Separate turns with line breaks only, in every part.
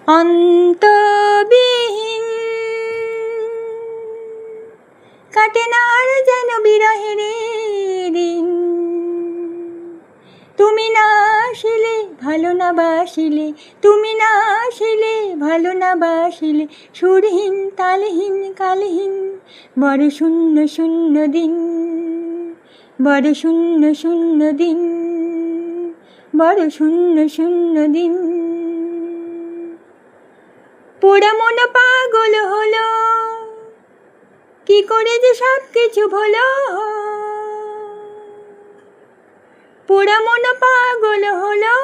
অন্তবিহীন কাটে না আর যেন বিরহের দিন। তুমি না আসিলে ভালো না বাসিলে, তুমি না আসিলে ভালো না বাসিলে, সুরহীন তালহীন কালহীন বড় শূন্য শূন্য দিন, বড় শূন্য শূন্য দিন, বড় শূন্য শূন্য দিন। পোড়া মন পাগল হলো, কি করে যে সব কিছু ভুলো। পোড়া মন পাগল হলো,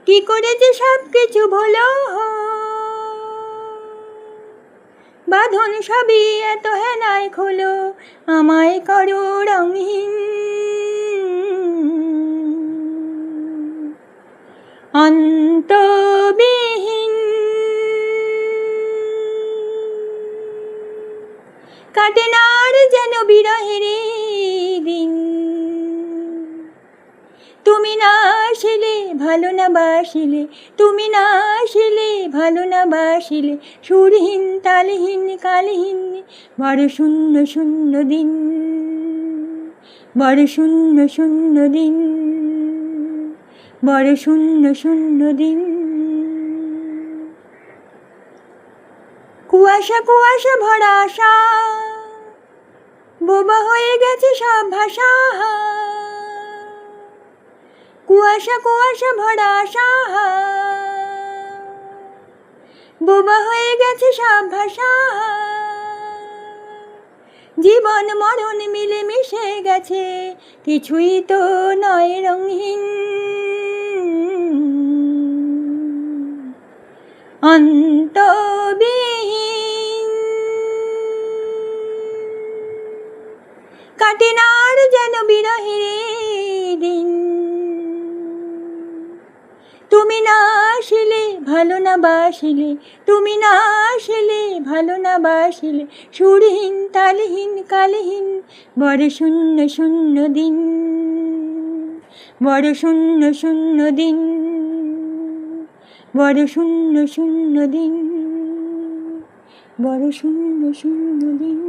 কি করে যে সব কিছু ভুলো। বাঁধন সবই এত হেলায় খোলো, আমায় করো রঙহীন। অন্তবিহীন কাটে না আর যেন বিরহের দিন। তুমি না আসিলে ভালো না বাসিলে, তুমি না আসিলে ভালো না বাসিলে, সুরহীন তালহীন কালহীন বড় শূন্য শূন্য দিন, বড় শূন্য শূন্য দিন, বড় শূন্য শূন্য দিন। কুয়াশা কুয়াশা ভরা আশা, বোবা হয়ে গেছে সব ভাষা। কুয়াশা কুয়াশা ভরা আশা, বোবা হয়ে গেছে সব ভাষা। জীবন মরণ মিলে মিশে গেছে, কিছুই তো নয় রঙহীন। অন্তবিহীন কাটে না আর যেন বিরহের দিন। তুমি না আসিলে ভালো না বাসিলে, তুমি না আসিলে ভালো না বাসিলে, সুরহীন তালহীন কালহীন বড় শূন্য শূন্য দিন, বড় শূন্য শূন্য দিন, বড় শূন্য শূন্য দিন, বড় শূন্য শূন্য দিন।